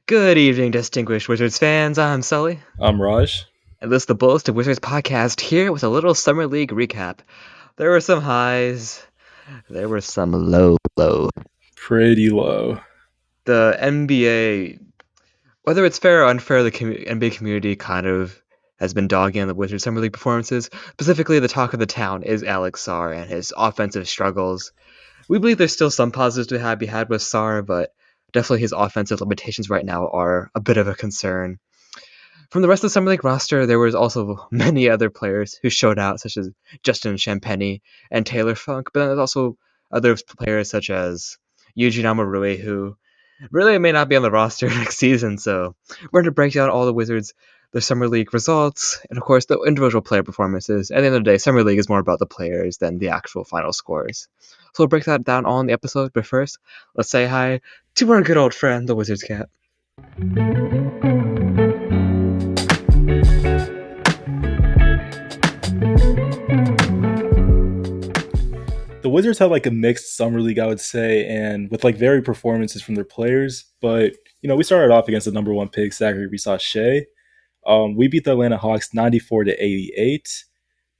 Good evening, distinguished Wizards fans. I'm Sully, I'm Raj. and this is the Bullets to Wizards podcast here with a little Summer League recap. There were some highs, there were some low. Pretty low. The NBA, whether it's fair or unfair, the NBA community kind of has been dogging on the Wizards Summer League performances. Specifically, the talk of the town is Alex Sarr and his offensive struggles. We believe there's still some positives to be had with Sarr, but definitely his offensive limitations right now are a bit of a concern. From the rest of the Summer League roster, there was also many other players who showed out, such as Justin Champagnie and Taylor Funk, but then there's also other players such as Yuji Namarui, who really may not be on the roster next season. So we're going to break down all the Wizards, the Summer League results, and of course the individual player performances. At the end of the day, Summer League is more about the players than the actual final scores. So we'll break that down all in the episode, but first, let's say hi to our good old friend, the Wizards Cat. The Wizards had like a mixed summer league, I would say, and with like varied performances from their players. But we started off against the number one pick, Zachary Shea. We beat the Atlanta Hawks 94-88,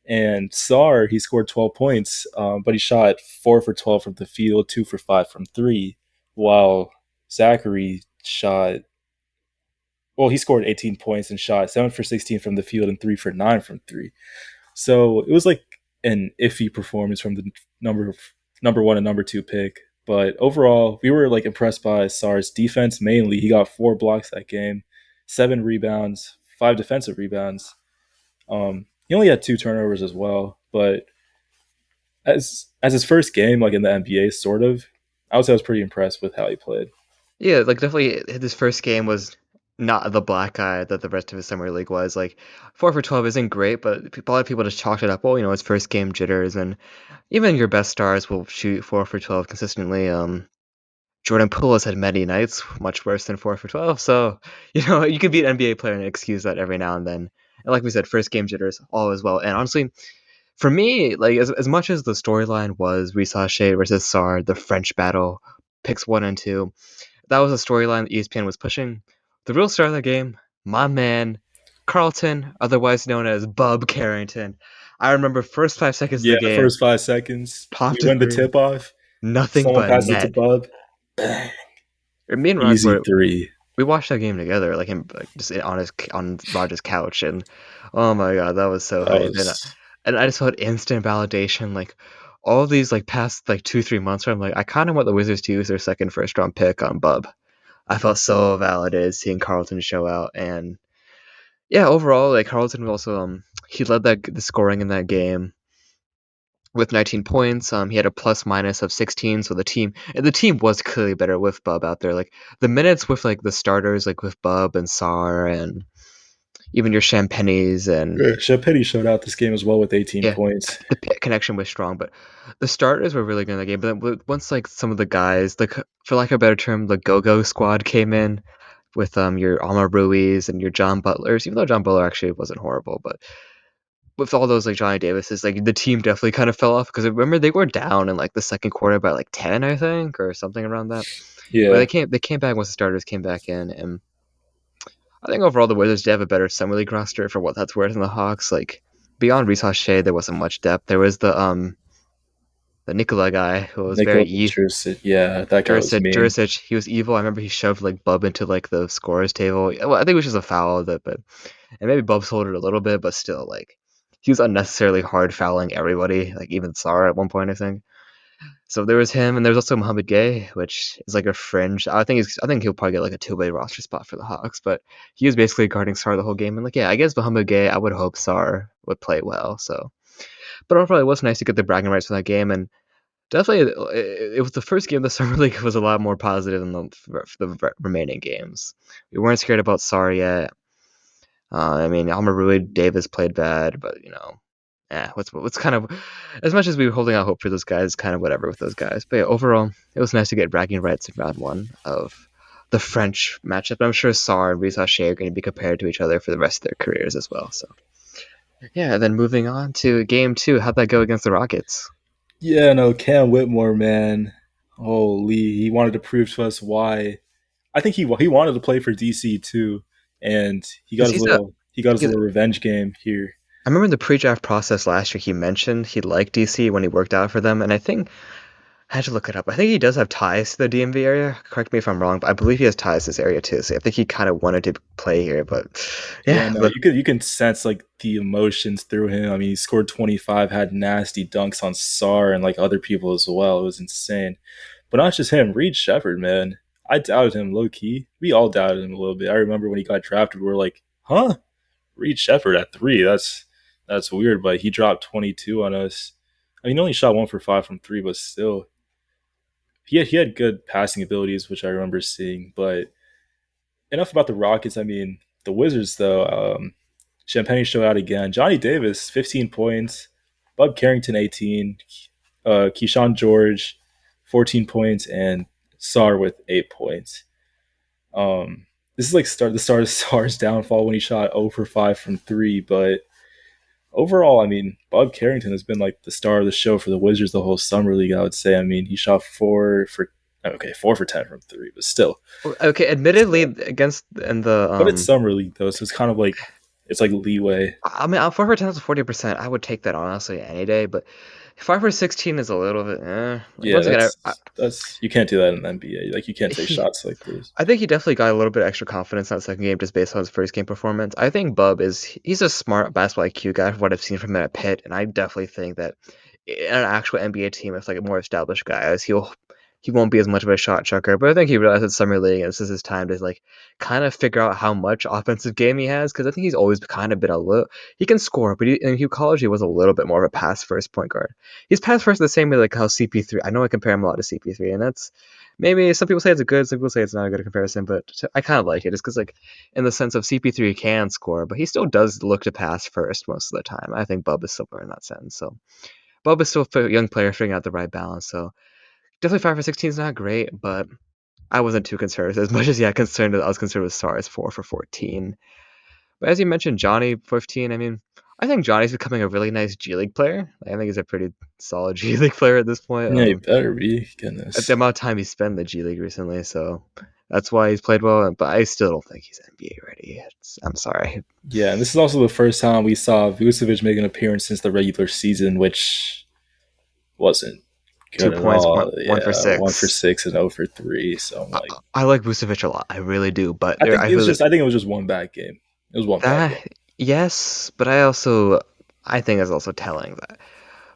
and Sarr he scored 12 points, but he shot 4 for 12 from the field, 2 for 5 from three, while Zachary shot. Well, he scored 18 points and shot 7 for 16 from the field and 3 for 9 from three. So it was like an iffy performance from the number one and number two pick. But overall, we were like impressed by Sarr's defense mainly. He got 4 blocks that game, 7 rebounds, 5 defensive rebounds. He only had 2 turnovers as well. But as his first game, like in the NBA, sort of, I would say I was pretty impressed with how he played. Yeah, like definitely his first game was not the black eye that the rest of his summer league was. Like 4 for 12 isn't great, but a lot of people just chalked it up. Well, his first game jitters, and even your best stars will shoot 4 for 12 consistently. Jordan Poole has had many nights much worse than 4 for 12, so you could be an NBA player and excuse that every now and then. And like we said, first game jitters all as well. And honestly, for me, like as much as the storyline was Shea versus Sarr, the French battle, picks 1 and 2. That was a storyline that ESPN was pushing. The real star of the game, my man, Carlton, otherwise known as Bub Carrington. I remember first 5 seconds of Yeah, the the game, first 5 seconds, we popped a win the three, tip off. nothing Someone but passes it to net. Bub. Bang. Me and Raj Easy three. we watched that game together, like him, like just on Raj's couch, and oh my god, that was so That hype. was And I just felt instant validation, like all these like past like 2-3 months where I'm like, I kind of want the Wizards to use their second first round pick on Bub. I felt so validated seeing Carlton show out, and yeah, overall, like Carlton also he led the scoring in that game with 19 points. He had a plus minus of 16, so the team was clearly better with Bub out there. Like the minutes with like the starters, like with Bub and Sarr and even your Champagnes and Chapetti showed out this game as well with 18 yeah, points. the pit connection was strong, but the starters were really good in the game. But then once like some of the guys, like for lack of a better term, the go-go squad came in with your Amar Ruiz and your John Butlers, even though John Butler actually wasn't horrible, but with all those like Johnny Davises, like the team definitely kind of fell off because remember they were down in like the second quarter by like 10, I think, or something around that. But Yeah. they came back once the starters came back in, and I think overall the Wizards did have a better summer league roster for what that's worth than the Hawks. Like beyond Rhys Shea, there wasn't much depth. There was the Nikola guy who was very Nikola Jurisic. Yeah, that guy was mean. Jurisic, he was evil. I remember he shoved like Bub into like the scorers table. Well, I think it was just a foul of it, but and maybe Bub sold it a little bit, but still like he was unnecessarily hard fouling everybody, like even Sarr at one point, I think. So there was him, and there's also Mohamed Gay, which is like a fringe. I think he'll probably get like a two-way roster spot for the Hawks, but he was basically guarding Sarr the whole game. And like, yeah, I guess Mohamed Gay, I would hope Sarr would play well. So, but overall, it was nice to get the bragging rights from that game, and definitely it was the first game of the summer league was a lot more positive than the remaining games. We weren't scared about Sarr yet. I mean, Almarui Davis played bad, but what's kind of as much as we were holding out hope for those guys, kind of whatever with those guys. But yeah, overall, it was nice to get bragging rights in round one of the French matchup. I'm sure Sarr and Risa Shea are going to be compared to each other for the rest of their careers as well. So yeah, then moving on to game two, how'd that go against the Rockets? Yeah, no, Cam Whitmore, man. Holy, he wanted to prove to us why I think he wanted to play for DC too, and because he got his he's little revenge game here. I remember in the pre-draft process last year he mentioned he liked DC when he worked out for them, and I think I had to look it up. I think he does have ties to the DMV area. Correct me if I'm wrong, but I believe he has ties to this area too. So I think he kind of wanted to play here, but Yeah, yeah, no, but you can sense like the emotions through him. I mean, he scored 25, had nasty dunks on Sarr and like other people as well. It was insane. But not just him, Reed Shepard, man. I doubted him low key. We all doubted him a little bit. I remember when he got drafted, we were like, "Huh, Reed Shepard at three? That's weird." But he dropped 22 on us. I mean, he only shot 1 for 5 from three, but still, he had good passing abilities, which I remember seeing. But enough about the Rockets. I mean, the Wizards though. Champagne showed out again. Johnny Davis, 15 points. Bub Carrington, 18. Keyshawn George, 14 points, and Sarr with 8 points. This is like the start of Sarr's downfall when he shot 0 for 5 from three. But overall, I mean, Bub Carrington has been like the star of the show for the Wizards the whole summer league. I would say. I mean, he shot 4 for 10 from three, but still. okay. Admittedly, against in the But it's summer league though, so it's kind of like it's like leeway. I mean, 4 for 10 is 40%. I would take that honestly any day, but 5 for 16 is a little bit. Like Yeah, once again, that's you can't do that in the NBA. Like you can't take he shots like this. I think he definitely got a little bit extra confidence in that second game just based on his first game performance. I think Bub he's a smart basketball IQ guy from what I've seen from him at Pitt, and I definitely think that in an actual NBA team, it's like a more established guy, as he won't be as much of a shot chucker. But I think he realized in summer league, and this is his time to like kind of figure out how much offensive game he has, because I think he's always kind of been a little. He can score, but in college he was a little bit more of a pass first point guard. He's pass first the same way like how CP3. I know I compare him a lot to CP3, and that's maybe some people say it's a good, some people say it's not a good comparison, but I kind of like it. Just because, like, in the sense of CP3 can score, but he still does look to pass first most of the time. I think Bub is similar in that sense. So Bub is still a young player figuring out the right balance. So definitely 5 for 16 is not great, but I wasn't too concerned as much as concerned. I was concerned with Sar's 4 for 14. But as you mentioned, Johnny 15. I mean, I think Johnny's becoming a really nice G League player. I think he's a pretty solid G League player at this point. Yeah, you better be. At the Goodness. amount of time he spent in the G League recently, so that's why he's played well. But I still don't think he's NBA ready. I'm sorry. Yeah, and this is also the first time we saw Vucevic make an appearance since the regular season, which wasn't Two good at points, all. one for Yeah, 6. 1 for 6 and 0 for 3. So I'm I, like, I like Vucevic a lot. I really do. But I there, think I it was feel just I think it was just one bad game. It was one bad that game. yes, but I think it's also telling that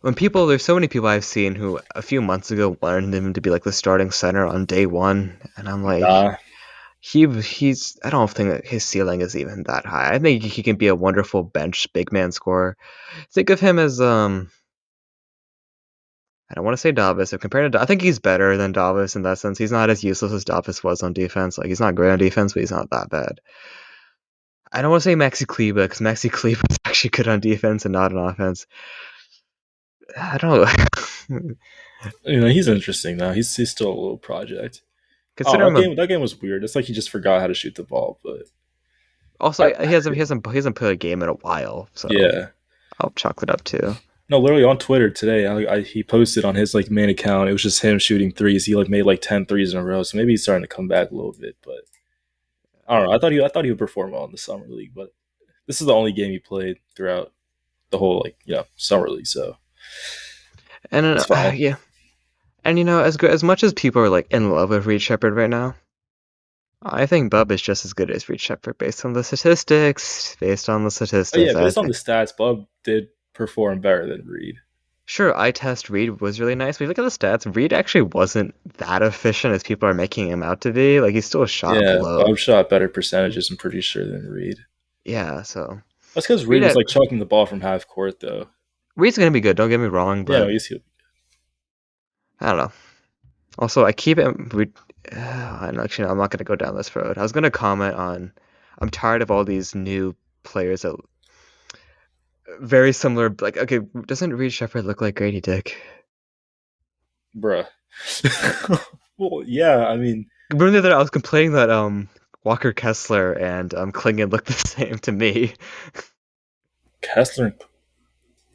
there's so many people I've seen who a few months ago wanted him to be like the starting center on day one, and I'm like, Nah, he's I don't think that his ceiling is even that high. I think he can be a wonderful bench big man scorer. Think of him as I don't want to say Davis. If compared to, I think he's better than Davis in that sense. He's not as useless as Davis was on defense. Like he's not great on defense, but he's not that bad. I don't want to say Maxi Kleber because Maxi Kleber is actually good on defense and not on offense. I don't know. he's interesting now. He's still a little project. Oh, Consider him a. that game was weird. It's like he just forgot how to shoot the ball. But Also, I, he hasn't played a game in a while, so yeah, I'll chalk it up too. no, literally on Twitter today, he posted on his like main account. It was just him shooting threes. He like made like 10 threes in a row. So maybe he's starting to come back a little bit. But I don't know. I thought he would perform well in the summer league. But this is the only game he played throughout the whole like summer league. So And it's fine. yeah, and as good as much as people are like in love with Reed Shepard right now, I think Bub is just as good as Reed Shepard based on the statistics. Based on the Oh yeah, statistics, I based on think. the stats, Bub did perform better than Reed. Sure, eye test Reed was really nice, but if you look at the stats, Reed actually wasn't that efficient as people are making him out to be. Like he still shot Yeah, below. Bub shot better percentages. I'm pretty sure than Reed. Yeah, so That's because Reed Reed was like chucking the ball from half court though. Reed's gonna be good. Don't get me wrong, Yeah, no, but he's I don't know. Also, I keep it. Actually, no, I'm not gonna go down this road. I was gonna comment on. I'm tired of all these new players that very similar. Like, okay, doesn't Reed Shepard look like Grady Dick? bruh. Well, yeah, I mean Remember that I was complaining that Walker Kessler and Klingon look the same to me. Kessler.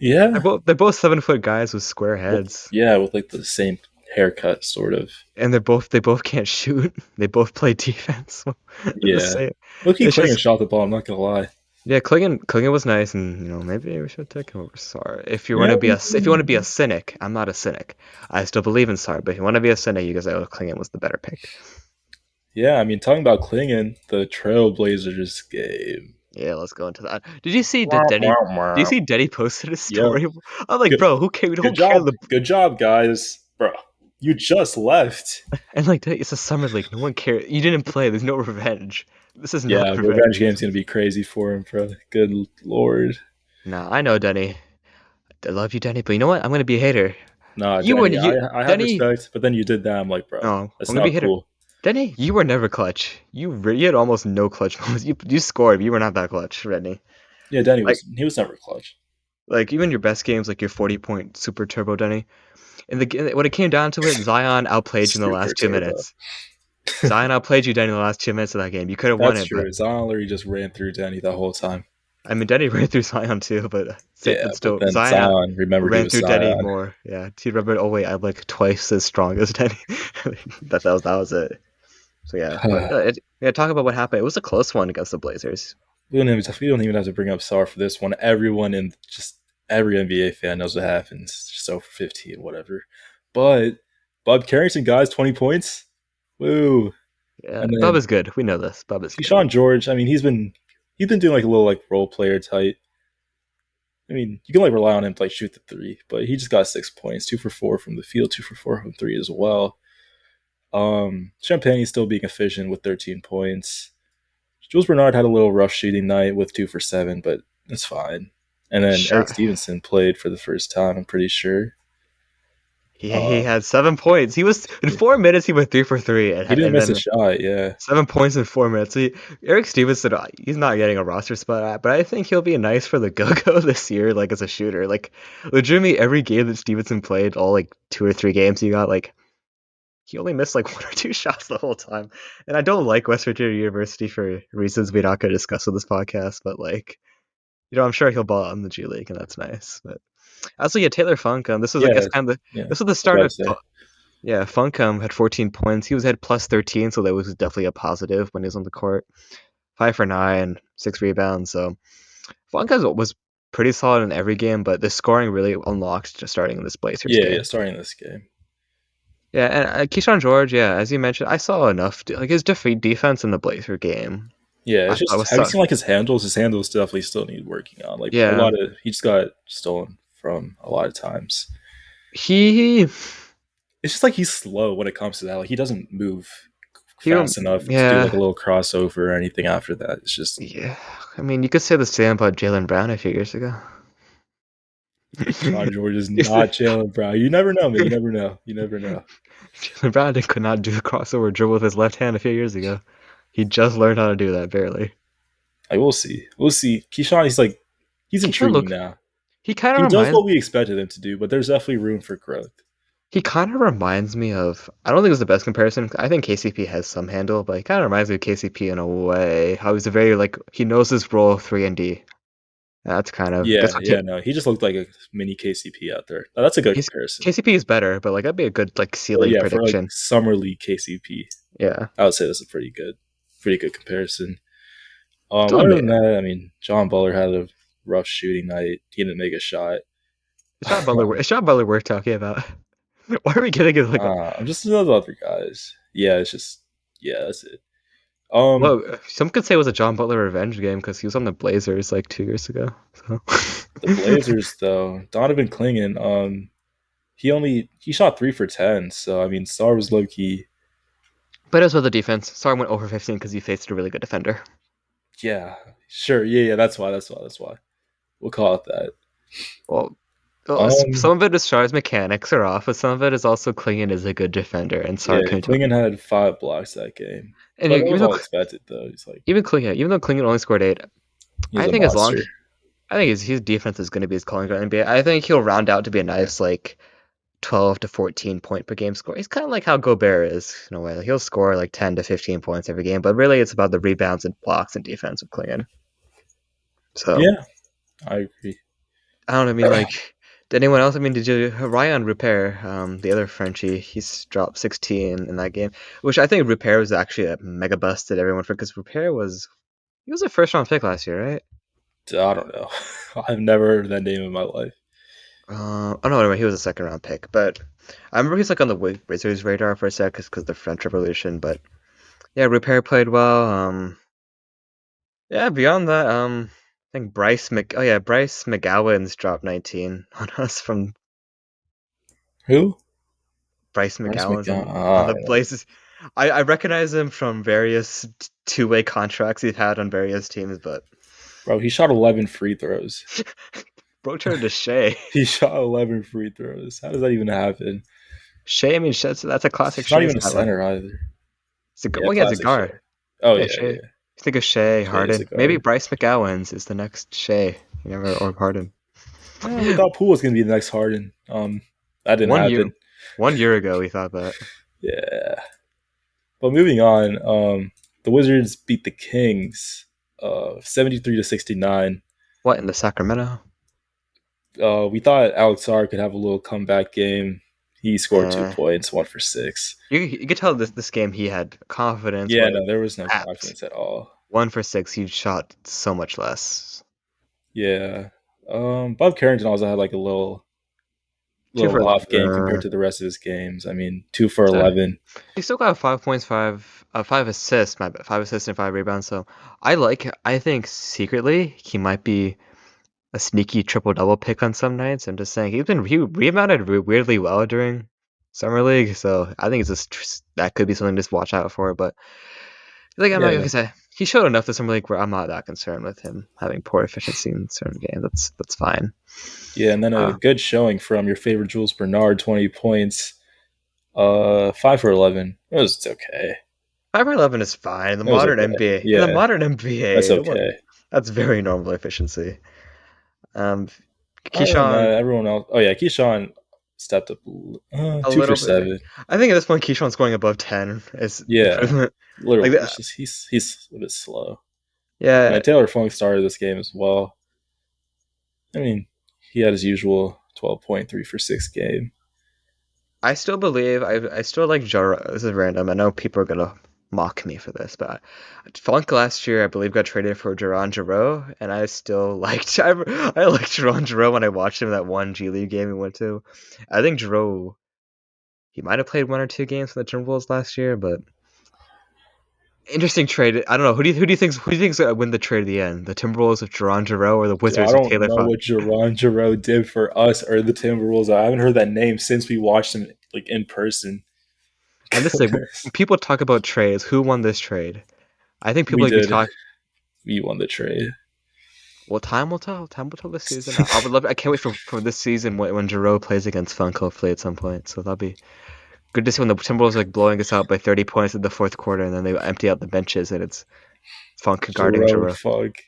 They're Yeah, both they're both 7 foot guys with square with heads. yeah, with like the same haircut, sort of. and they both can't shoot. They both play defense. They're the Yeah. same. Loki It's Klingon just shot the ball. I'm not gonna lie. yeah, Klingon was nice, and maybe we should take him over Sar. If you want Yeah, to be a cynic, I'm not a cynic. I still believe in Sar, but if you want to be a cynic, you guys say, oh, Klingon was the better pick. yeah. I mean, talking about Klingon, the Trailblazers game. Yeah, let's go into that. Did you see Wah, that Denny? wah, Did you wah. see Denny posted a Yep. story? I'm like, Good, bro, who care? We good don't care. job. Good job, guys. Bro, you just left. And like, it's a summer league. No one cares. You didn't play. There's no revenge. This is not Yeah, revenge revenge. game's gonna be crazy for him, bro. Good lord. Nah, I know Denny. I love you, Denny, but you know what? I'm gonna be a hater. Nah, You were Danny, you, I have Denny. respect, but then you did that. I'm like, bro, No, I'm that's gonna be a not hater. cool. Denny, you were never clutch. You had almost no clutch moments. You scored, but you were not that clutch, Denny. Yeah, Danny Like was never clutch. even your best games, like your 40-point super turbo Denny. When it came down to it, Zion outplayed you in the Super last two turbo. minutes. Zion outplayed you, Denny, in the last 2 minutes of that game. You could have won That's it, but true. Zion literally just ran through Danny the whole time. I mean, Denny ran through Zion too, Yeah, but but still, then Zion Zion remembered he ran was through Denny Zion. more. Yeah, he remembered. Oh wait, I'm like twice as strong as Denny. That was it. So yeah, but yeah, talk about what happened. It was a close one against the Blazers. We don't even have to bring up Sar for this one. Everyone in just every NBA fan knows what happens. Just over 15, whatever. But Bub Carrington, guys, 20 points. Woo. Yeah, And Bub then is good. We know this. Bub is good. Keyshawn George, I mean, he's been doing like a little like role player type. I mean, you can like rely on him to like shoot the three, but he just got 6 points, 2 for 4 from the field, 2 for 4 from three as well. Champagne's still being efficient with 13 points. Jules Bernard had a little rough shooting night with 2 for 7, but it's fine. And then Eric Shot. Stevenson played for the first time, I'm pretty sure. He Uh, had 7 points. He was in 4 minutes. He went 3 for 3, he didn't and miss a then shot, yeah. 7 points in 4 minutes. Eric Stevenson, he's not getting a roster spot, but I think he'll be nice for the Go-Go this year, like as a shooter. Like legitimately, every game that Stevenson played, all like 2 or 3 games he got, like he only missed like 1 or 2 shots the whole time. And I don't like West Virginia University for reasons we're not going to discuss on this podcast, but like I'm sure he'll ball out in the G League, and that's nice. But also, yeah, Taylor Funk. This was I guess Yeah, kind of yeah. this was the I was start about to of say. yeah. Funk had 14 points. He was at plus 13, so that was definitely a positive when he was on the court. 5 for 9, 6 rebounds. So Funk was pretty solid in every game, but the scoring really unlocked just starting in this Blazers Yeah, yeah, game. starting this game. Yeah, and Keyshawn George, yeah, as you mentioned, I saw enough. Like his defense in the Blazer game, Yeah, I it's thought just was have you so. seen like his handles? His handles definitely still need working on. Like a Yeah, lot of he just got stolen from a lot of times. he It's just like he's slow when it comes to that. Like he doesn't move he fast enough to do like yeah a little crossover or anything after that. It's just yeah. I mean, you could say the same about Jalen Brown a few years ago. Sean George is not Jalen Brown. You never know, man. You never know. You never know. Jalen Brown could not do the crossover dribble with his left hand a few years ago. He just learned how to do that barely. Like we'll see. We'll see. Keyshawn, he's Keyshawn intriguing look, now. he kind of He does reminds what we expected him to do, but there's definitely room for growth. he kind of reminds me of. I don't think it's the best comparison. I think KCP has some handle, but he kind of reminds me of KCP in a way. How he's a very like he knows his role 3 and D. That's kind of Yeah, that's what yeah, no. He just looked like a mini KCP out there. Now, that's a good he's comparison. KCP is better, but like that'd be a good like Well, ceiling yeah, for like prediction. summer league KCP, Yeah, I would say that's a pretty good comparison. still a Other bit. than that, I mean, John Butler had a rough shooting night. He didn't make a shot. Shot Butler we're talking about. Why are we getting it like? I'm just those other guys. Yeah, it's just yeah, that's it. Um, Well, some could say it was a John Butler revenge game because he was on the Blazers like 2 years ago. So. the Blazers though, Donovan Clingan, he shot 3 for 10. So I mean, Star was low key. But it was with the defense. Sorry, went over 15 because he faced a really good defender. Yeah, sure. Yeah, yeah. That's why. We'll call it that. Well, some Um, of it is Char's mechanics are off, but some of it is also Klingon is a good defender, and Sar yeah, couldn't do Clingan it. had 5 blocks that game, And but that even was though all expected though. even though Klingon only scored 8, He's I a think as long monster. I think his defense is going to be his calling card in NBA. I think he'll round out to be a nice like 12 to 14 point per game score. He's kind of like how Gobert is in a way. Like, he'll score like 10 to 15 points every game, but really it's about the rebounds and blocks and defense with Klingon. So Yeah, I agree. I don't know. I mean, like Did anyone else? I mean, did you Ryan Repair, the other Frenchie? He's dropped 16 in that game, which I think Repair was actually a mega bust that everyone for because Repair was he was a first round pick last year, right? I don't know. I've never heard that name in my life. Oh no, anyway, he was a second round pick, but I remember he's like on the Wizards radar for a sec because the French Revolution. But yeah, Repair played well. Yeah, beyond that, I think oh yeah, Bryce McGowan's dropped 19 on us from Who? Bryce Bryce McGowan's McDowell. on Ah, the Blazers. I recognize him from various two-way contracts he's had on various teams, but bro, he shot 11 free throws. bro turned to Shea. He shot 11 free throws. How does that even happen? Shea, I mean, that's a classic He's not Shea even a stat line. center either. Yeah, Well, yeah, it's a classic Shea. guard. Oh Yeah, yeah, Shea. yeah. You think of Shea, Shea is a Harden. Maybe guard. Bryce McGowan's is the next Shea. You never or Harden. We thought Poole was gonna be the next Harden. That didn't One year, happen. 1 year ago, we thought that. Yeah. But moving on, the Wizards beat the Kings, 73-69. What in the Sacramento? We thought Alex Sarr could have a little comeback game. He scored two Uh, points, 1 for 6. you could tell this game he had confidence Yeah, was no, there was no tapped. confidence at all. 1 for 6, he shot so much less. Yeah. Bub Carrington also had like a Two for little off game 11. compared to the rest of his games. I mean, 2 for So 11. he still got 5 points, 5 assists, my bad, 5 assists and 5 rebounds. So I think secretly he might be a sneaky triple double pick on some nights. I'm just saying he rebounded weirdly well during summer league. So I think it's just that could be something to just watch out for. But like I'm like Yeah, I said, he showed enough to summer league where I'm not that concerned with him having poor efficiency in certain games. That's fine. yeah, and then a Uh, good showing from your favorite Jules Bernard, 20 points, 5 for 11. It's okay. 5 for 11 is fine in the It was modern okay. NBA. In the Yeah, modern that's NBA, no one, okay. that's very normal efficiency. Um, Other than Keyshawn that, everyone else. Oh yeah, Keyshawn stepped up a two for little bit. seven. I think at this point Keyshawn scoring above 10 is Yeah, improvement. Like literally. It's that. just he's a bit slow. Yeah, And Taylor Funk started this game as well. I mean, he had his usual 12.3 for 6 game. I still believe I still like Joe. This is random. I know people are gonna mock me for this, but Funk last year I believe got traded for Jaron Jarreau, and I still liked I liked Jaron Jarreau when I watched him that one G League game he went to. I think Jarreau he might have played 1 or 2 games for the Timberwolves last year, but interesting trade. I don't know who do you think's gonna win the trade at the end? The Timberwolves with Jaron Jarreau or the So I Wizards with don't Taylor know Funk? what Jaron Jarreau did for us or the Timberwolves. I haven't heard that name since we watched him like in person. And this is like when people talk about trades. Who won this trade? I think people We like be did. talking. We won the trade. Well, time will tell. Time will tell this season. I would love. I can't wait for this season when Giroux plays against Funk hopefully at some point. So that'll be good to see when the Timberwolves are like blowing us out by 30 points in the fourth quarter, and then they empty out the benches and it's Funk guarding Jarreau and Giroux. Funk.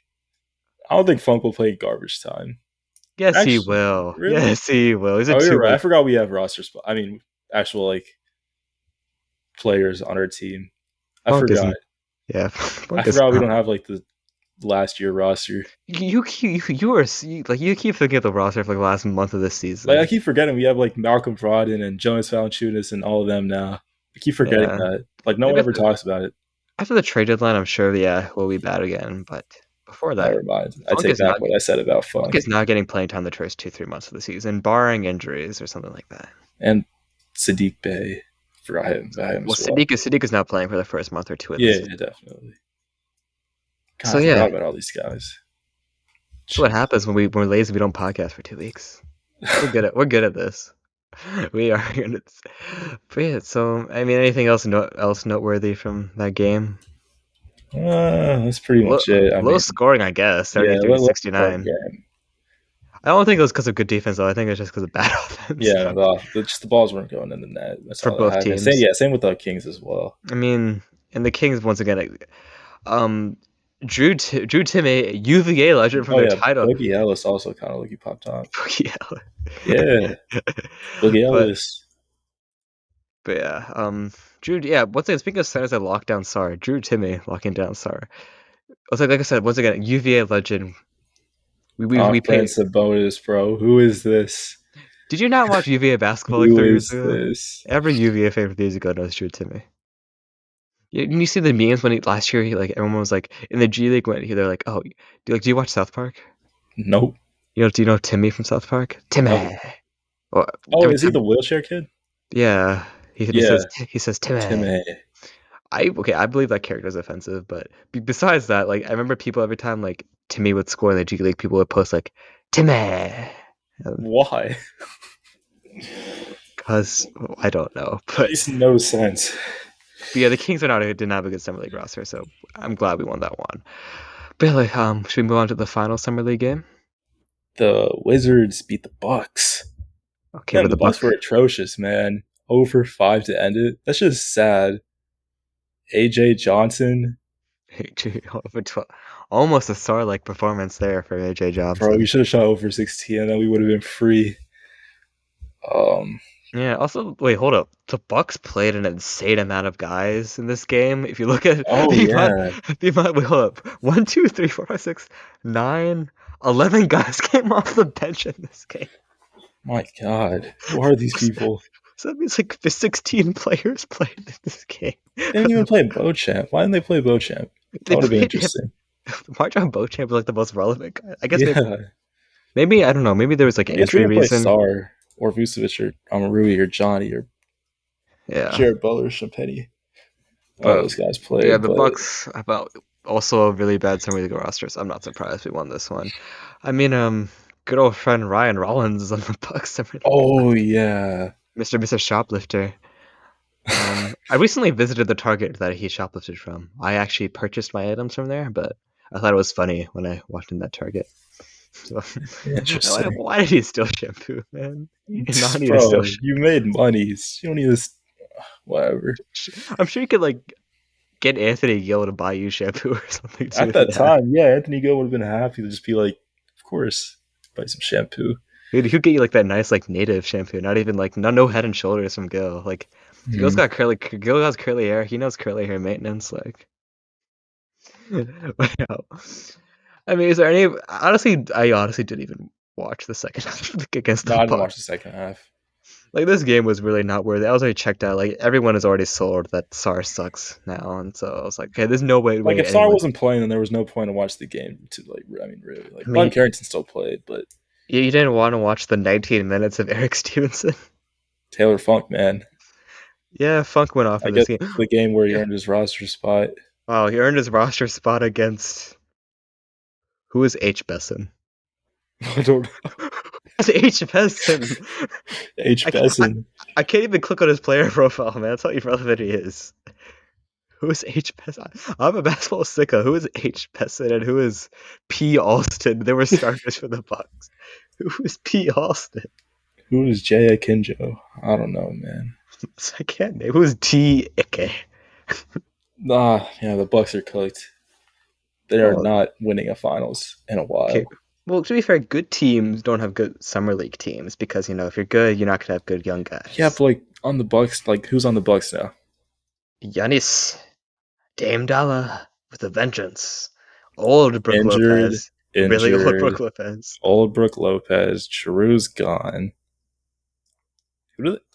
I don't think Funk will play garbage time. Yes, he Actually, will. really? Yes, he will. He's a Oh, you're right. I two-way. forgot we have roster spot. I mean, actual like players on our team. I Funk forgot. isn't. Yeah, I Funk is forgot we not. don't have like the last year roster. You keep thinking of the roster for like the last month of this Like I season. keep forgetting we have like Malcolm Brogdon and Jonas Valanciunas and all of them now. I keep forgetting Yeah, that. Like no one maybe ever talks about it. after the trade deadline, I'm sure. Yeah, we'll be bad again. But before that, Never mind. I Funk take is back not. what I said about Funk Funk is not getting playing time the first 2-3 months of the season, barring injuries or something like that. and Sadiq Bey. Forgot him Well, as well. Sadiq is not playing for the first month or two of the Yeah, season. yeah, definitely. God, So I yeah, forgot about all these guys. so what Jeez. happens when we're lazy? We don't podcast for 2 weeks. We're good at this. We are. But yeah, so I mean, anything else noteworthy from that game? That's pretty much it. I Low mean, scoring, I guess, yeah, 73 to let's start 69. again. I don't think it was because of good defense though. I think it's just because of bad offense Yeah, just the balls weren't going in the net. That's for all that both happened. Same, teams. yeah, same with the Kings as well. I mean, and the Kings once again. Um, Drew Timmy, UVA legend from Oh their yeah, title. Boogie Ellis also kind of like popped on. Yeah. Yeah, Boogie but Ellis. but yeah, Drew. Yeah, once again, speaking of centers that lock down Sarr, Drew Timmy locking down Sarr. It's like I said, once again, UVA legend. We paid Prince Sabonis, bro. Who is this? Did you not watch UVA basketball like Who 3 years is ago? this? Every UVA fan from 3 years ago knows Drew Timmy. Didn't you see the memes when last year he like everyone was like in the G League when they're like, oh, do you watch South Park? Nope. Do you know Timmy from South Park? No. Timmy. Well, Oh, every is he time, the wheelchair kid? yeah, Yeah, he says Timmy. Timmy. I believe that character is offensive, but besides that, like I remember people every time like Timmy would score in the G League, people would post like Timmy, Why? because I don't know, It but makes no sense. yeah, the Kings didn't have a good summer league roster, so I'm glad we won that one. But yeah, like, should we move on to the final summer league game? The Wizards beat the Bucks. Okay, Man, with the the Bucks Buck, were atrocious, man. 0 for 5 to end it. That's just sad. AJ Johnson, almost a star like performance there for AJ bro, you Johnson. should have shot 0 for 16, and then we would have been free. Um, Yeah. Also, wait, hold up. The Bucks played an insane amount of guys in this game. If you look at oh yeah, the amount, wait, hold up. 1, 2, 3, 4, 5, 6, 9, 11 guys came off the bench in this game. my God, who are these people? So that means like the 16 players played in this game. They didn't even play Beauchamp. Why didn't they play Beauchamp? They That would have been played him. interesting. Marjon Beauchamp was like the most relevant guy. I guess Yeah, maybe I don't know. Maybe there was like I an guess we injury didn't play reason. Sarr or Vucevic or Rui or Johnny or Yeah. Jared Butler, Champagny. All But those guys yeah, played, the but Bucks about also a really bad summer league roster. So I'm not surprised we won this one. I mean, good old friend Ryan Rollins is on the Bucks summer league. oh yeah, Mr. Shoplifter. I recently visited the Target that he shoplifted from. I actually purchased my items from there, but I thought it was funny when I walked in that Target. So, interesting. why did he steal shampoo, man? You did not need to steal Bro, you shampoo. made monies. You don't need this. Whatever. I'm sure you could like get Anthony Gill to buy you shampoo or something too At for that that. time, yeah, Anthony Gill would have been happy to just be like, of course, buy some shampoo. He'd get you like that nice like native shampoo, not even like no Head and Shoulders from Gil. Like Mm. Gil has curly hair. He knows curly hair maintenance. Like, wow. I mean, is there any? I honestly didn't even watch the second half against No, the I didn't watch the Bucks. second half. Like this game was really not worth it. I was already checked out. Like everyone is already sold that SAR sucks now, and so I was like, okay, there's no Like, way if Sarr anyone. wasn't playing, then there was no point to watch the game. To like, I mean, really, I like, Bub mean, Carrington still played, but you didn't want to watch the 19 minutes of Eric Stevenson. Taylor Funk, man, Yeah, Funk went off I in this guess game. the game where he Yeah. earned his roster spot. Wow, he earned his roster spot against who is H. Besson? I don't know. It's H. Besson. H. I can't, I, Besson. I can't even click on his player profile, man. That's how irrelevant he is. Who is H. Besson? I'm a basketball sicko. Who is H. Besson and who is P. Alston? They were starters for the Bucks. Who is P. Alston? Who is Jay Akinjo? I don't know, man. I can't name. Who is T. Ike? Nah, yeah, the Bucks are cooked. They are Oh, not winning a finals in a okay. while. Well, to be fair, good teams don't have good summer league teams because if you're good, you're not gonna have good young Yeah, guys. but like on the Bucks, like who's on the Bucks now? Giannis, Dame Dollar with a vengeance. Old Brook Injured, Lopez, really old injured. Brook Lopez. Old Brook Lopez, Drew's gone.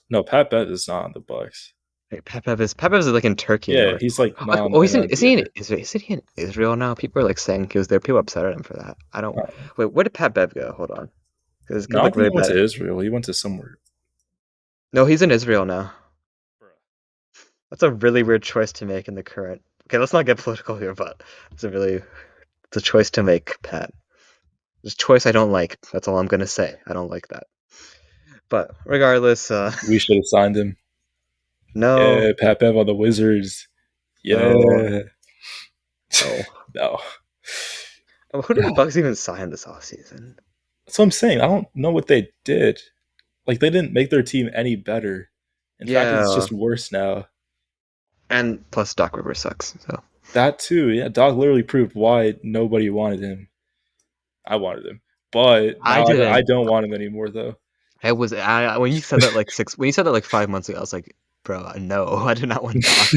No, Pat Bev is not on the Bucks. Wait, Pepev is like in Turkey now. Yeah, he's like not on Oh, the he's in. Is he in? NBA. Is he in Israel now? People are like saying he was there. People are upset at him for that. I don't. Uh, Wait, where did Pat Bev go? Hold on, because it's no, got I like think he really went bad. to Israel. He went to somewhere. No, he's in Israel now. That's a really weird choice to make in the current. Okay, let's not get political here, but it's a choice to make, Pat. It's a choice I don't like. That's all I'm gonna say. I don't like that. But regardless, We should have signed him. no, Yeah, Pat Bev on the Wizards. no, Yeah. no. No. Who did the Bucks even sign this offseason? That's what I'm saying. I don't know what they did. Like, they didn't make their team any better. In fact, it's Yeah, just worse now. and plus Doc Rivers sucks. So That too. Yeah, Doc literally proved why nobody wanted him. I wanted him, but I now I didn't. don't want him anymore though. When you said that like when you said that like 5 months ago, I was like, bro, no, I do not want Doc.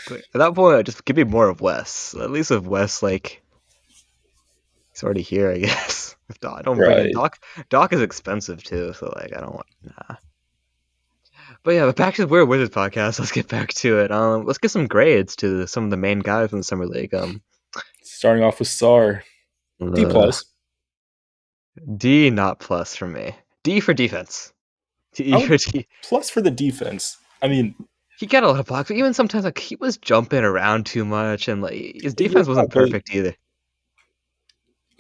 But at that point, just give me more of Wes. At least with Wes, like he's already here, I guess. If Doc, I don't bring in Right. Doc. Doc is expensive too, so like I don't want. Nah. But yeah, but back to we're a Wizards podcast. Let's get back to it. Let's get some grades to some of the main guys in the summer league. Starting off with Sarr, D Uh, plus. D not plus for me. D for defense. I D would for D. plus for the defense. I mean, He got a lot of blocks, but even sometimes like he was jumping around too much, and like his yeah, defense wasn't but perfect either.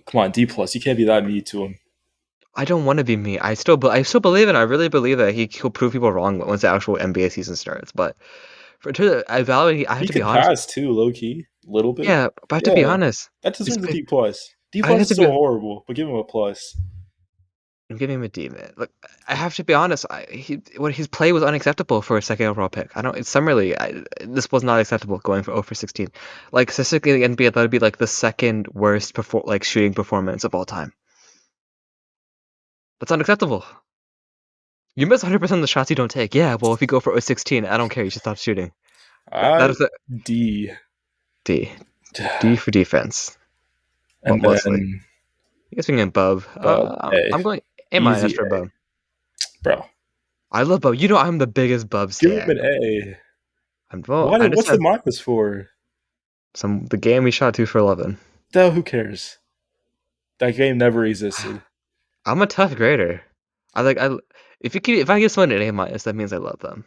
come on, D plus. You can't be that mean to him. I don't want to be me. I still believe it. I really believe that he'll prove people wrong once the actual NBA season starts. But I evaluate. I have He to be could honest. pass too, low key, little bit. Yeah, but I have to be Yeah, honest. that His deserves a play, D plus. D I plus have is to still be. horrible, but give him a plus. I'm giving him a D, man. Look, I have to be honest. What his play was unacceptable for a second overall pick. I don't. It's summer league. This was not acceptable going for 0 for 16. Like statistically, in the NBA, that would be like the second worst shooting performance of all time. That's unacceptable. You miss 100% of the shots you don't take. Yeah, well, if you go for 0-16, I don't care. You should stop shooting. That I is a D, D. D for defense. and Mostly. then I guess we can get Bub. Bub A, I'm going A minus easy for A, Bub. bro. I love Bub. You know I'm the biggest Bub Give him stan. an A. Well, I just What's the said minus for? the game we shot 2 for 11. Though who cares? That game never existed. I'm a tough grader. I if I give someone an A minus, that means I love them.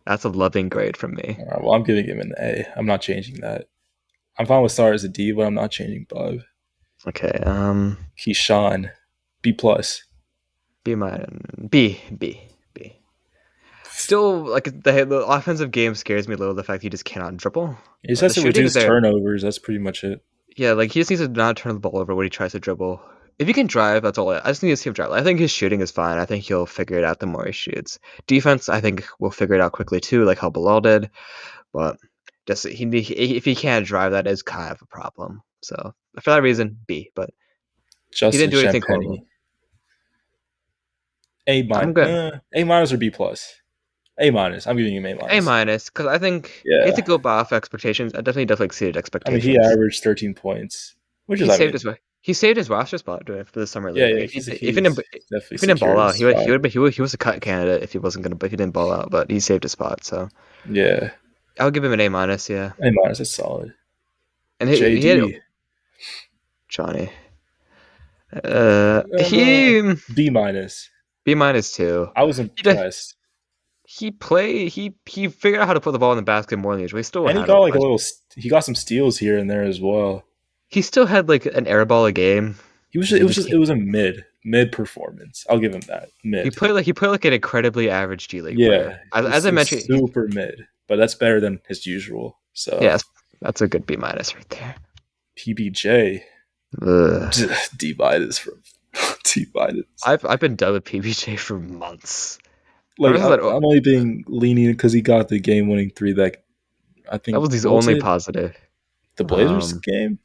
That's a loving grade from me. All right, well, I'm giving him an A. I'm not changing that. I'm fine with Star as a D, but I'm not changing Bub. Okay, Keyshawn, B plus. B minus, B. Still, like the offensive game scares me a little. The fact he just cannot dribble. He just The has to shooting is reduce there. turnovers. That's pretty much it. Yeah, like he just needs to not turn the ball over when he tries to dribble. If he can drive, that's all. I just need to see him drive. I think his shooting is fine. I think he'll figure it out the more he shoots. Defense, I think will figure it out quickly too, like how Bilal did. But just if he can't drive, that is kind of a problem. So for that reason, B. But he Justin didn't do anything horrible. Champagny, A I'm minus, good. A minus or B plus. A minus. I'm giving him A A minus. minus because I think he had to Yeah, go off expectations. I definitely exceeded I mean he expectations. averaged 13 points, which is He I saved mean his he saved his roster spot for the summer yeah league. yeah If he's definitely he didn't ball secured out, his spot. he was a cut candidate if he wasn't gonna, but he didn't ball out. But he saved his spot, so Yeah, I'll give him an A minus. Yeah, A minus is solid. and he had JD, Johnny. uh, He B minus. B minus too. I was He did, impressed, he figured out how to put the ball in the basket more than usual. He still and he had got a like a bunch. little. He got some steals here and there as well. He still had like an air ball a game. It He was just became it was a mid performance. I'll give him that mid. he played like an incredibly average G League player. Yeah, As I it was mentioned, he super mid, but that's better than his usual. So yeah, that's a good B minus right there. PBJ Ugh. D minus from D minus. I've been done with PBJ for months. Like Ever since I'm only being lenient because he got the game winning three that I that think was his what was only it positive. the Blazers Um, game.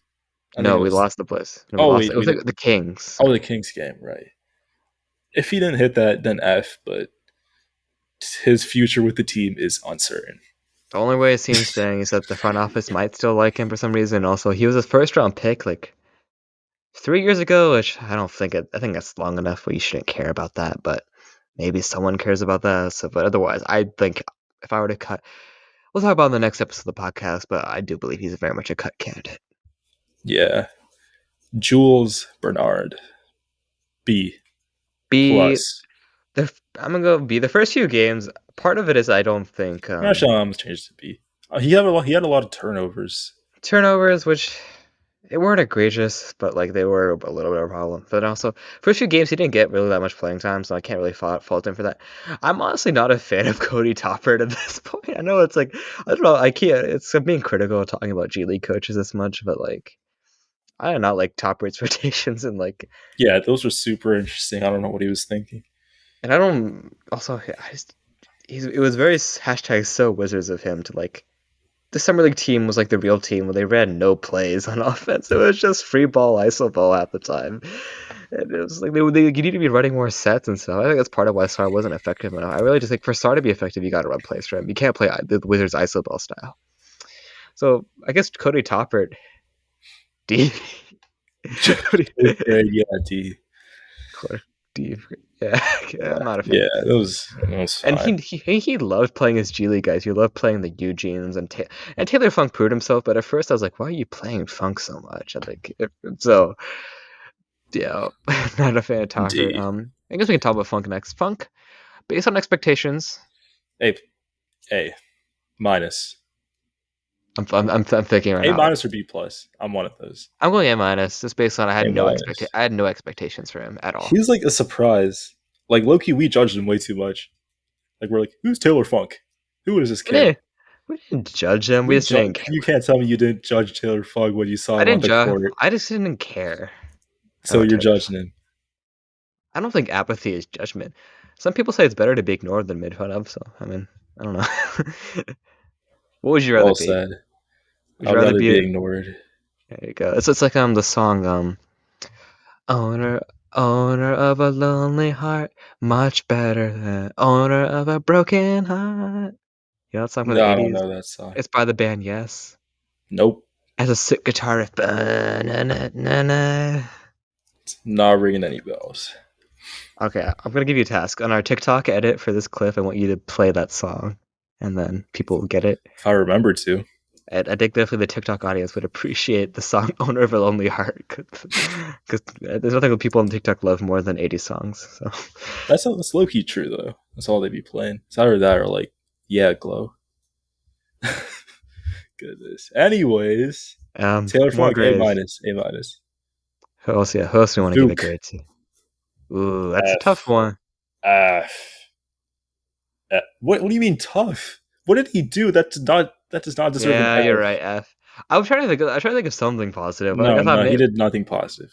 I think no, it we was. lost the place. No, we Oh lost. It wait, we was did. like the Kings. Oh, the Sorry. Kings game, right? If he didn't hit that, then F. But his future with the team is uncertain. The only way it seems staying is that the front office might still like him for some reason. Also, he was a first round pick like 3 years ago, which I don't think I think that's long enough where you shouldn't care about that. But maybe someone cares about that. So, but otherwise, I think if I were to cut, we'll talk about it in the next episode of the podcast. But I do believe he's very much a cut candidate. Yeah, Jules Bernard B B. plus. I'm gonna go B. The first few games, part of it is I don't think Actually, I'm gonna change it to B. He had a lot of turnovers. turnovers, which they weren't egregious, but like they were a little bit of a problem. But also, first few games he didn't get really that much playing time, so I can't really fault him for that. I'm honestly not a fan of Cody Toppert at this point. I know it's like I don't know. I can't. I'm being critical of talking about G League coaches this much, but like I do not like Toppert's rotations and like, Yeah, those were super interesting. I don't know what he was thinking. and I don't also it was very hashtag so Wizards of him to like the summer league team was like the real team where they ran no plays on offense. It was just free ball, iso ball at the time. And it was like you need to be running more sets and stuff. I think that's part of why Sarr wasn't effective enough. I really just think for Sarr to be effective, you got to run plays for him. You can't play the Wizards iso ball style. So I guess Cody Toppert, D. Cody, Fifth grade, yeah, D. Or D. Yeah, yeah, I'm not a fan. Yeah, it was And fine. he loved playing his G League guys. He loved playing the Eugenes and Taylor Funk proved himself. But at first I was like, why are you playing Funk so much? I think so. Yeah, not a fan of Tucker. D. I guess we can talk about Funk next. Funk, based on expectations, A A minus. I'm thinking right A now. minus or B plus. I'm one of those. I'm going A minus, just based on A minus. I had no expectations for him at all. He was like a surprise. Like Loki, we judged him way too much. Like we're like, who's Taylor Funk? Who is this We kid? didn't we didn't judge him. We just didn't care. You can't tell me you didn't judge Taylor Funk when you saw I him on didn't the judge. court. I just didn't care So about you're Taylor. judging him. I don't think apathy is judgment. Some people say it's better to be ignored than made fun of. So I mean, I don't know. What would you rather Well be? said. Would you I'd rather rather be? be ignored. There you go. It's like the song owner owner of a lonely heart, much better than owner of a broken heart. You know that song from No, the I don't '80s? know that song. It's by the band Yes. Nope. Has a sick guitar riff. Ba-na-na-na-na. Not ringing any bells. Okay, I'm gonna give you a task on our TikTok edit for this clip. I want you to play that song, and then people will get it. If I remember to. And I think definitely the TikTok audience would appreciate the song "Owner of a Lonely Heart" because there's nothing that people on TikTok love more than '80s songs. So, That's low key true though. That's all they be playing. It's either that or like, yeah, glow. Goodness. Anyways, Taylor more Funk A grades. minus. A minus. Who else? Yeah, who else do you want to give a Duke grade to? Ooh, that's a tough F. one. F. F. What do you mean tough? What did he do that does not deserve an Yeah, you're F? right. F. I was trying to think. I was trying to think of something positive. Like I No, thought, no, he did nothing positive.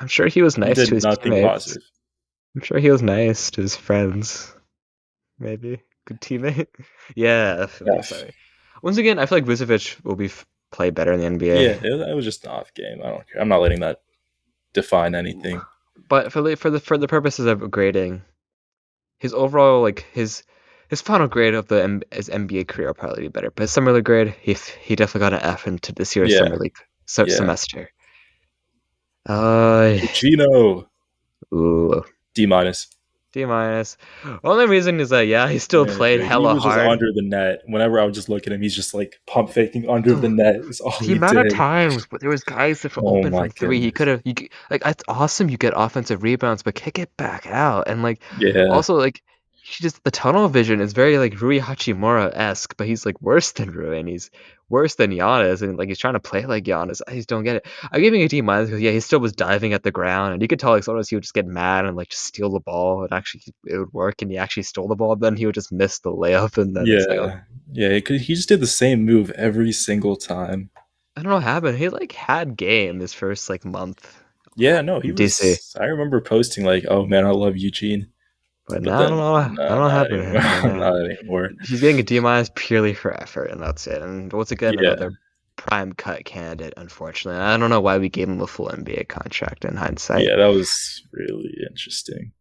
I'm sure he was He nice to did his nothing teammates. positive. I'm sure he was nice to his friends. Maybe good teammate. Yeah. F. Okay, F. sorry. Once again, I feel like Vucevic will play better in the Yeah, NBA. it was just an off game. I don't care. I'm not letting that define anything. But for the purposes of grading, his overall his final grade of his NBA career will probably be better. But his summer league grade, he definitely got an F into this year's Yeah, summer league yeah. semester. Uh, Gino ooh, D minus. D minus. Only reason is that yeah, he still Yeah, played dude, he hella was just hard. under the net. Whenever I would just look at him, he's just like pump faking under the net. Is all The he amount of did. times but there was guys that were Oh open my from three, he goodness. could have. Like it's awesome. You get offensive rebounds, but kick it back out. And like Yeah, also like he just the tunnel vision is very like Rui Hachimura esque, but he's like worse than Rui, and he's worse than Giannis, and like he's trying to play like Giannis. I just don't get it. I'm giving a D minus because yeah, he still was diving at the ground, and you could tell like sometimes he would just get mad and like just steal the ball, and actually it would work, and he actually stole the ball, then he would just miss the layup, and then it's like oh, yeah, yeah. He just did the same move every single time. I don't know what happened. He like had game his first like month Yeah, no, he in DC. was. I remember posting like, "Oh man, I love Eugene," But but now I don't then know. I don't no, know what not happened to anymore. him. But now Not anymore. he's getting a D minus purely for effort, and that's it. And once again, Yeah, another prime cut candidate. Unfortunately, I don't know why we gave him a full NBA contract in hindsight. yeah, that was really interesting.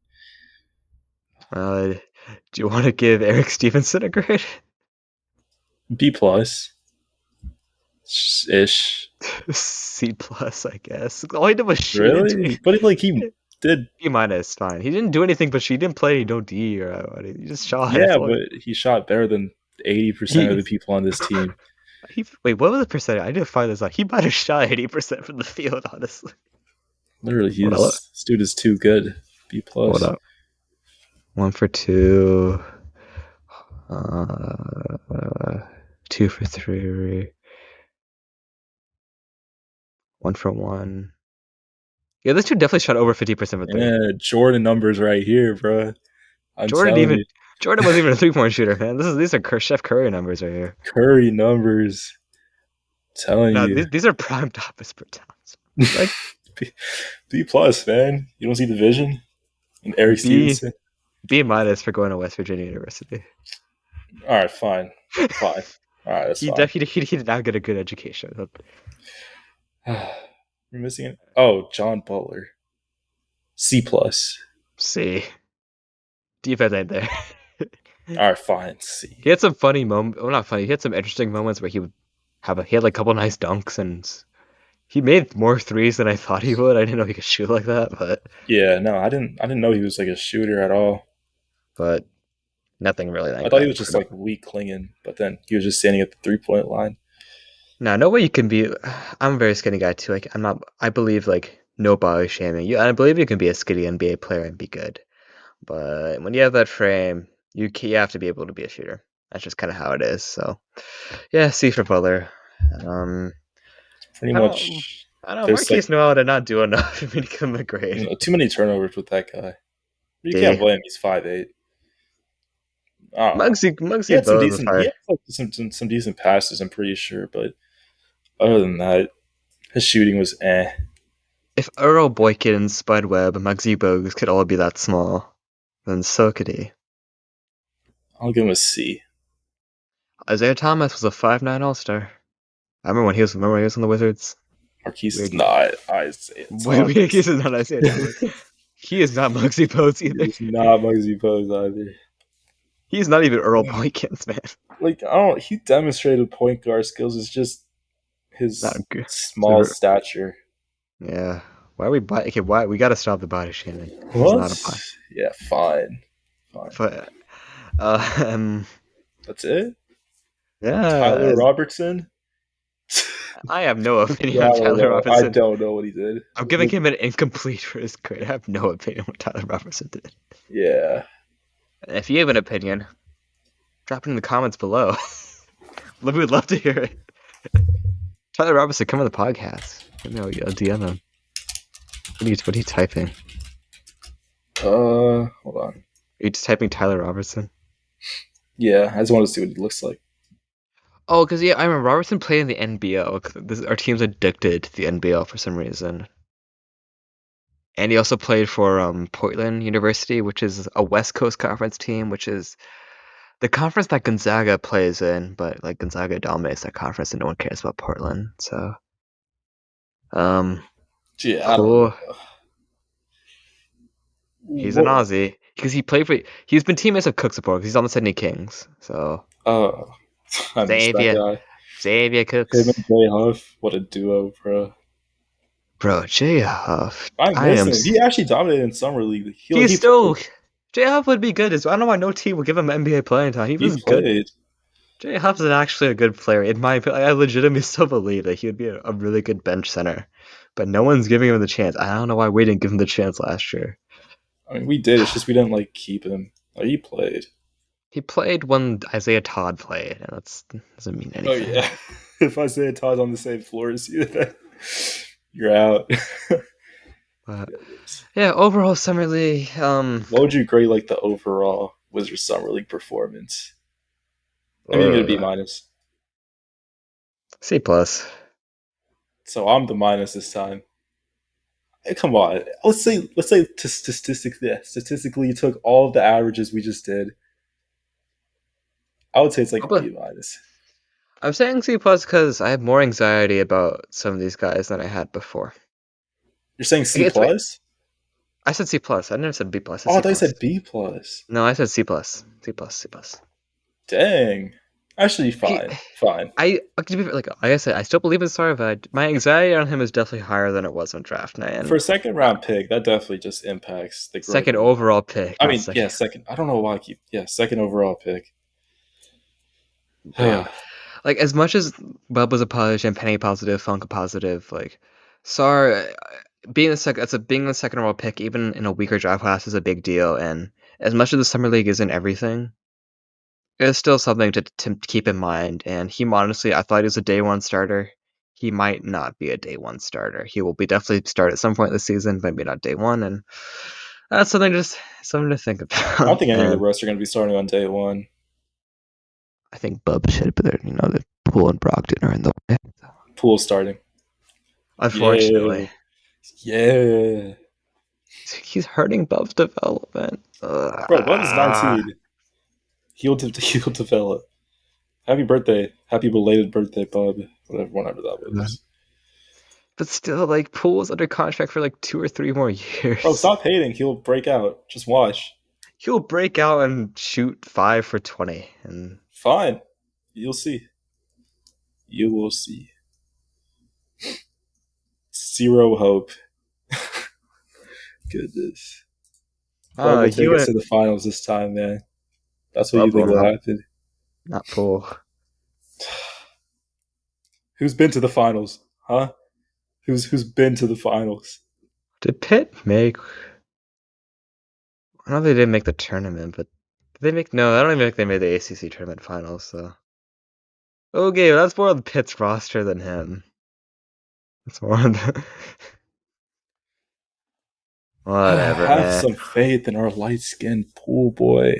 Uh, do you want to give Eric Stevenson a grade? B plus ish. C plus, I guess. All he did was shoot and Really? take. But like he did. B minus, fine. He didn't do anything, but she didn't play no D or he just shot. That's Yeah, all. but he shot better than 80% of He the people on this team. wait. What was the percentage? I didn't find this out. He might have shot 80% from the field. Honestly. Literally, Hold up. this dude is too good. B Hold plus. up. 1 for 2. Uh, 2 for 3. 1 for 1. Yeah, this two definitely shot over 50% from three. Yeah, Jordan numbers right here, bro. I'm Jordan telling even you, Jordan wasn't even a 3-point shooter, man. These are Chef Curry numbers right here. Curry numbers. Telling No, you. these are prime Thomas per Towns. Like B, B plus, man. You don't see the vision in Eric B Stevenson. B minus for going to West Virginia University. All right, fine, fine. All right, that's He fine. definitely he did not get a good education. We're missing it. Oh, John Butler. C plus. C. Defense ain't there. All right, fine. C. He had some funny moments. Well, not funny. He had some interesting moments where he had like a couple nice dunks and He made more threes than I thought he would. I didn't know he could shoot like that, Yeah, no, I didn't know he was like a shooter at all. but nothing really I like thought he that was just incredible. like weak clinging, but then he was just standing at the 3 point line. No, no way you can be. I'm a very skinny guy too. Like I'm not. I believe like no body shaming. I believe you can be a skinny NBA player and be good. But when you have that frame, you have to be able to be a shooter. That's just kind of how it is. So yeah, C for Butler. Um, Pretty I don't. much, I don't know. there's Marquise like Noel did not do enough for me to give him a grade. too many turnovers with that guy. You can't D. blame him. He's 5'8". I don't know. He Muggsy had some Bogues was decent. He fire. had like some decent passes. I'm pretty sure, but other than that, his shooting was eh. If Earl Boykins, Spud Webb, and Muggsy Bogues could all be that small, then so could he. I'll give him a C. Isaiah Thomas was a 5'9" All-Star. I remember when he was on the Wizards. Marquise is Weird. not Isaiah Wait, Thomas. he's not Isaiah Thomas. He is not Muggsy Bogues either. He's not Muggsy Bogues either. He's not even Earl Boykins, man. Like I don't. He demonstrated point guard skills. It's just his Not good. small stature. Yeah. Why are we okay, why we gotta stop the body shaming. He's What? not a body. Yeah, fine, fine. But That's it. yeah, Tyler Robertson. I have no Yeah, opinion I on don't Tyler know. I Robinson. don't know what he did. I'm giving him an incomplete for his grade. I have no opinion on what Tyler Robinson did. Yeah. If you have an opinion, drop it in the comments below. We would love to hear it. Tyler Robinson, come on the podcast. I'll DM him. What are you typing? Hold on. Are you just typing Tyler Robertson? Yeah, I just want to see what he looks like. Oh, because yeah, I remember Robertson played in the NBL. Our team's addicted to the NBL for some reason. And he also played for Portland University, which is a West Coast Conference team, which is the conference that Gonzaga plays in, but like Gonzaga dominates that conference and no one cares about Portland. So, um, Gee, I don't cool. know. He's an What? Aussie because he played for. He's been teammates with Cooks before because he's on the Sydney Kings. So Oh, I miss that Xavier, guy. Xavier Him Cooks, and Jay Huff. What a duo, bro. bro. Jay Huff. I I miss am. him. He actually dominated in summer league. He's He still. played. Jay Huff would be good. I don't know why no team would give him NBA playing time. He He was good. played. Jay Huff's actually a good player. In my opinion, I legitimately still believe that he would be a really good bench center. But no one's giving him the chance. I don't know why we didn't give him the chance last year. I mean, we did. It's just we didn't like keep him. Like, he played. He played when Isaiah Todd played, and that doesn't mean Oh anything. yeah. If I say Todd's on the same floor as you, then you're out. But yeah, overall summer league. What would you grade like the overall Wizards summer league performance? I'm giving it a B uh, minus. C plus. So I'm the minus this time. Hey, come on. Let's say statistically you took all of the averages we just did. I would say it's like a B minus. I'm saying C plus because I have more anxiety about some of these guys than I had before. You're saying Like, C plus? I said C plus. I never said B plus. I said Oh, C they plus. said B plus. No, I said C plus. C plus. C plus. Dang. Actually, He, fine. Fine. like I said, I still believe in Sarr, but my anxiety on him is definitely higher than it was on draft night. For And a second uh, round pick, that definitely just impacts the grade second a lot. overall pick, I not mean, yeah, second. second. I don't know why I keep. Yeah, second overall pick. But yeah, like as much as Bub was a positive and Penny positive, Funk a positive, like Sarr being the second overall pick, even in a weaker draft class, is a big deal. And as much as the summer league isn't everything, it's still something to keep in mind. And he honestly, I thought he was a day one starter. He might not be a day one starter. He will be definitely start at some point this season, but maybe not day one. And that's something to think I don't about. think any of the And rest are going to be starting on day one. I think Bub should, but they're the Poole and Brogdon are in the way. Pool starting. Yeah. Unfortunately, Yeah. he's hurting Bub's development. Bro, Bub is 19. He'll develop. Happy birthday. Happy belated birthday, Bub. Whenever that was. But still, like Poole's under contract for like 2 or 3 more Bro, years. stop hating. He'll break out. Just watch. He'll break out and shoot 5 for 20, and Fine. You'll see. You will see. Zero hope. Goodness. Bub will take You us and to the finals this time, man. That's what you Bub think will will happen. not pull. Who's been to the finals? Huh? Who's been to the finals? Did Pitt make? I know they didn't make the tournament, but did they make? No, I don't even think they made the ACC tournament finals. So okay, well, that's more on Pitt's roster than him. It's more on the... Whatever, Have man. some faith in our light skinned pool boy.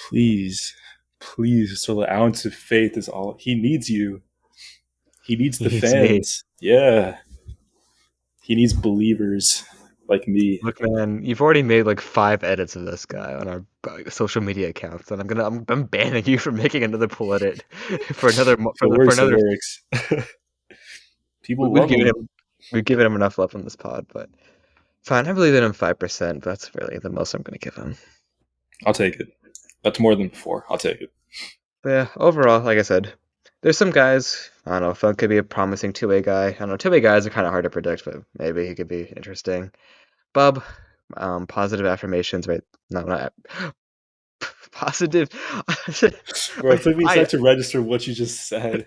Please. Please. So the ounce of faith is all he needs you. He needs He the needs me. fans. Yeah. He needs believers like me. Look, man, you've already made like 5 edits of this guy on our social media accounts, and I'm banning you from making another pull edit for another If it for works, it another. works. People We've love given him. him enough love on this pod, but fine. I believe in him 5%. That's really the most I'm gonna give him. I'll take it. That's more than before. I'll take it. But yeah, overall, like I said, there's some guys. I don't know. Funk could be a promising two-way guy. I don't know. Two-way guys are kind of hard to predict, but maybe he could be interesting. Bub, positive affirmations, right? No, not positive. Bro, it took me a I sec to register what you just said.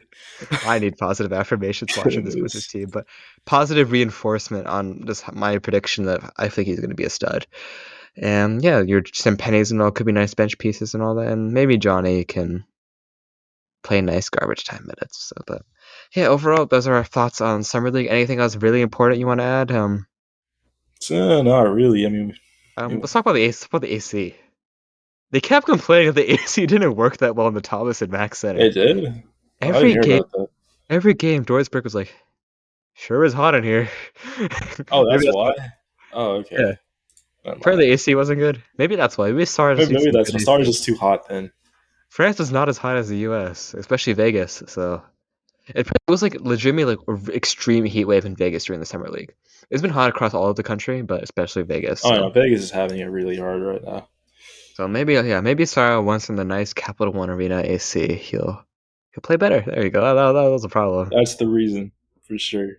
I need positive affirmations watching this Wizards Goodness. team, but positive reinforcement on just my prediction that I think he's going to be a stud. And yeah, your some pennies and all could be nice bench pieces and all that, and maybe Johnny can play nice garbage time minutes. So, but yeah, overall, those are our thoughts on summer league. Anything else really important you want to add? So, not really. I mean, Let's talk about the AC. They kept complaining that the AC didn't work that well in the Thomas and Max setting. it did. I didn't Every hear game, about that. every game, Dorisberg was like, "Sure is hot in here." Oh, Maybe that's that's why. why. Oh, Yeah, okay. Never apparently mind. the AC wasn't good. Maybe that's why. Maybe Sarr just needs Maybe some that's good Star is AC. just too hot then. France is not as hot as the US, especially Vegas. So it was like legitimately like an extreme heat wave in Vegas during the summer league. It's been hot across all of the country, but especially Vegas. Oh, no, So Vegas is having it really hard right now. maybe yeah, maybe Sarr once in the nice Capital One Arena AC, he'll play better. There you go. That was a problem. That's the reason for sure.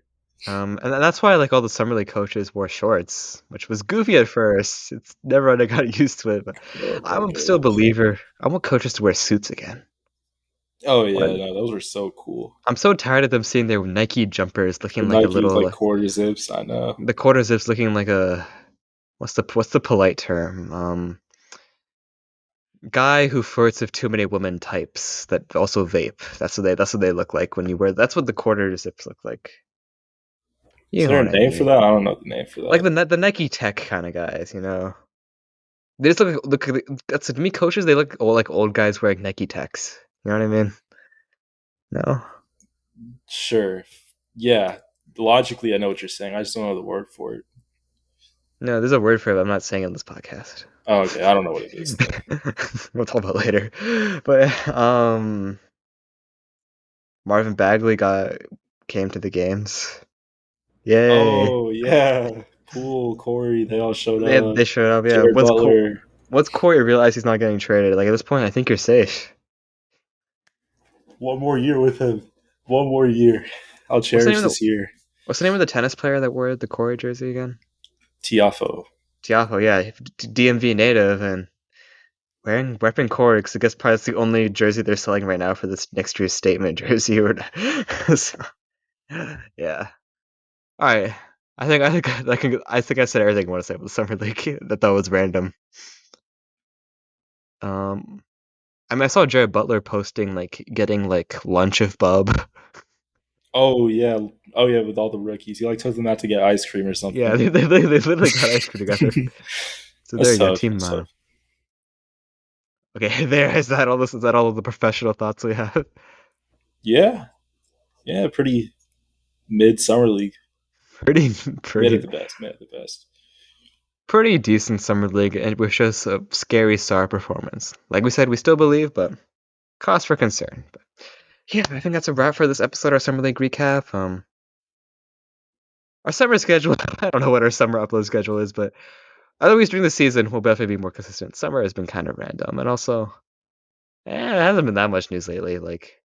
And that's why like all the summer league coaches wore shorts, which was goofy at first. It's never really got used to it, but Oh my I'm still a goodness. believer. I want coaches to wear suits again. Oh What? yeah, no, those were so cool. I'm so tired of them seeing their Nike jumpers The looking like a Nikes like little, quarter zips. I know. the quarter zips looking like a what's the polite term? Guy who flirts with too many women types that also vape. That's what they look like when you wear. That's what the quarter zips look like. Is You know there a what I name for mean? that? I don't know the name for Like that. the Nike Tech kind of guys, you know. They just that's to me coaches. They look all like old guys wearing Nike Techs. You know what I mean? No, Sure. Yeah. Logically, I know what you're saying. I just don't know the word for it. no. There's a word for it. But I'm not saying it on this podcast. Oh, okay. I don't know what it is then. We'll talk about it later. But Marvin Bagley got came to the games. Yay! Oh yeah. Poole, Corey, they all showed up. They showed up. Yeah. Jared Butler. Once Corey realized he's not getting traded, like at this point, I think you're safe. One more year with him. One more year. I'll What's the name cherish of the this year. What's the name of the tennis player that wore the Corey jersey again? Tiafo. Tiafoe. Yeah, DMV native and wearing repping Corey because I guess probably that's the only jersey they're selling right now for this next year's statement jersey or so, yeah. All right. I think I said everything I want to say about the summer league. That was random. Um, I mean, I saw Jared Butler posting like getting like lunch of Bub. Oh yeah. Oh yeah, with all the rookies. He like took them out to get ice cream or Yeah, something. they literally got ice cream together. So there That's you go, tough. team That's tough. Okay, there is that all this is that all of the professional thoughts we have. Yeah. Yeah, pretty mid summer league. Pretty Mid at pretty the best. Mid at the best. pretty decent summer league, and it was just a scary star performance. Like we said, we still believe, but cause for concern. But yeah, I think that's a wrap for this episode. Our summer league recap. Our summer schedule. I don't know what our summer upload schedule is, but otherwise during the season, we'll definitely be more consistent. Summer has been kind of random, and also, it hasn't been that much news lately. Like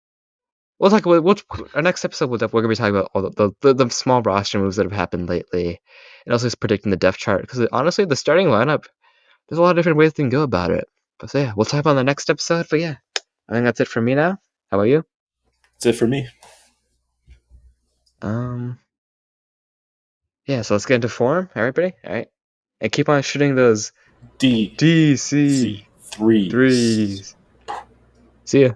we'll talk about our next episode. We're gonna be talking about all the small roster moves that have happened lately, and also just predicting the depth chart. Because honestly, the starting lineup, there's a lot of different ways they can go about it. But so yeah, we'll talk about on the next episode. But yeah, I think that's it for me now. How about you? That's it for me. Um, yeah. So let's get into form, everybody. All right, and keep on shooting those DC DC threes. threes. See ya.